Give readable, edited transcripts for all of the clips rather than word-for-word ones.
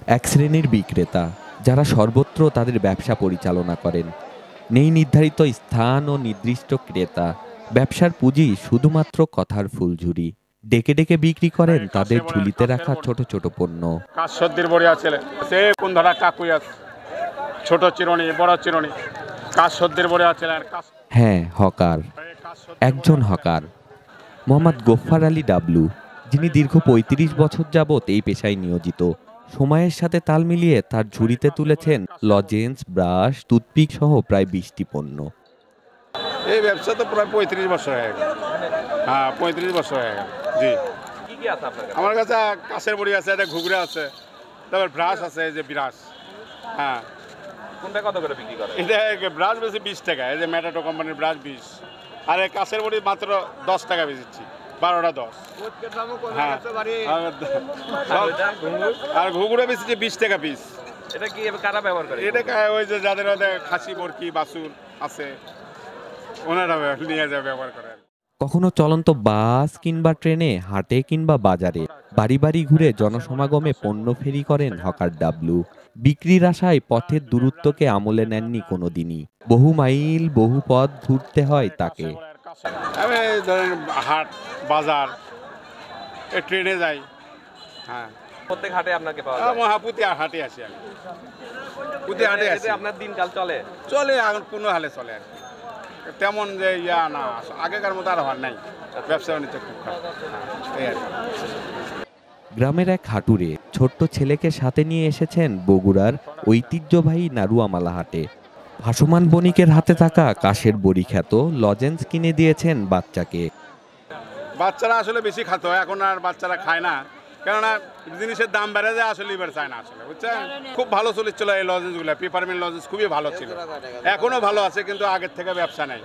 এক শ্রেণীর বিক্রেতা যারা সর্বত্র তাদের ব্যবসা পরিচালনা করেন। নেই নির্ধারিত স্থান ও নির্দিষ্ট ক্রেতা। ব্যবসার পুঁজি শুধুমাত্র কথার ফুলঝুরি। ডেকে ডেকে বিক্রি করেন তাদের ঝুলিতে রাখা ছোট ছোট পণ্য। কাশসর্দির বড়ি আছে, সে কোন ধরা কাকুই আছে, ছোট চিরুনি, বড় চিরুনি, কাশসর্দির বড়ি আছে। হ্যাঁ, হকার। একজন হকার, মোহাম্মদ গফফার আলী ডাবলু, যিনি দীর্ঘ ৩৫ বছর যাবৎ এই পেশায় নিয়োজিত। সময়ের সাথে তাল মিলিয়ে তার ঝুড়িতে তুলেছেন লজেন্স, ব্রাশ, টুথপিক সহ প্রায় ২০টি পণ্য। এই ব্যবসা তো প্রায় ৩৫ বছর হয়ে গেল। হ্যাঁ, ৩৫ বছর হয়ে গেল। জি। কি কি আছে আপনার কাছে? আমার কাছে কাশের বড়ি আছে, একটা ঘুগরা আছে, তারপর ব্রাশ আছে, এই যে ব্রাশ। হ্যাঁ, কোনটা কত করে বিক্রি করে? এটা ব্রাশ বেশি 20 টাকা, এই যে ম্যাটাটো কোম্পানির ব্রাশ 20, আর এই কাশের বড়ি মাত্র 10 টাকা বেচেছি, 12টা 10। হ্যাঁ, আর ঘুগরা বেচেছি 20 টাকা পিস। এটা কি কারা ব্যবহার করে? এটা ওই যে যাদের খাসি, বরকি, বাছুর আছে, ওনারা নিয়ে যায়, ব্যবহার করে। কখনো চলন্ত বাস কিংবা ট্রেনে, হাটে কিংবা বাজারে বাড়ি বাড়ি ঘুরে জনসমাগমে পণ্য ফেরি করেন হকার ডাবলু। বিক্রির আশায় পথের দূরত্বকে আমলে নেননি কোনোদিনই। বহু মাইল, বহু পথ ঘুরতে হয় তাকে। আমি ধরেন হাট, বাজার, ট্রেনে যাই। হ্যাঁ, প্রত্যেক হাটে আপনাকে পাওয়া যায়? মহাপুতি হাটে আসি আমি, পুতি হাটে আসি। আপনার দিনকাল চলে? চলে, এখন কোনো হালে চলে আর কি। তেমন যে ইয়া না, আগেকার মতো আর হওয়ার নাই। ব্যবসা বাণিজ্য খুব খারাপ, এই আর কি। গ্রামের এক হাটুরে ছোট্ট ছেলেকে সাথে নিয়ে এসেছেন বগুড়ার ঐতিহ্যবাহী নারুয়ামালা হাটে। ভাসমান বণিকের হাতে থাকা কাশের বড়ি খ্যাত লজেন্স কিনে দিয়েছেন বাচ্চাকে। বাচ্চারা আসলে বেশি খাতো, এখন আর বাচ্চারা খায় না, কেননা জিনিসের দাম বেড়ে যায়, আসলে এবার চায় না আসলে, বুঝছেন। খুব ভালো চলেছিল এই লজেন্সগুলো, পেপারমিন্ট লজেন্স খুবই ভালো ছিল, এখনো ভালো আছে, কিন্তু আগের থেকে ব্যবসা নেই।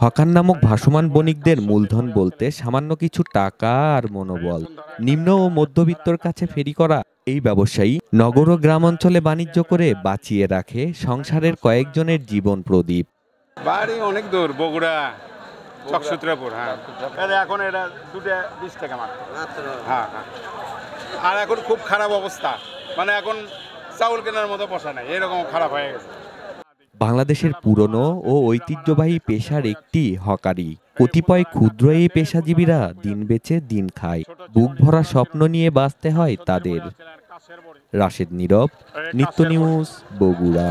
হকার নামক ভাসমান বণিকদের মূলধন বলতে সামান্য কিছু টাকা আর মনোবল। নিম্ন ও মধ্যবিত্তর কাছে ফেরি করা এই ব্যবসায়ী নগর ও গ্রাম অঞ্চলে বাণিজ্য করে বাঁচিয়ে রাখে সংসারের কয়েকজনের জীবন প্রদীপ। বাড়ি অনেক দূর, বগুড়া, চকসূত্রপুর। হ্যাঁ, এখন এটা 2টা 20 টাকা মাত্র। হ্যাঁ হ্যাঁ, আর এখন খুব খারাপ অবস্থা, মানে এখন চাউল কেনার মতো পয়সা নাই, এরকম খারাপ হয়ে গেছে। বাংলাদেশের পুরনো ও ঐতিহ্যবাহী পেশার একটি হকারি। কতিপয় ক্ষুদ্র এই পেশাজীবীরা দিন বেচে দিন খায়। বুক ভরা স্বপ্ন নিয়ে বাঁচতে হয় তাদের। রাশেদ নীরব, নিত্য নিউজ, বগুড়া।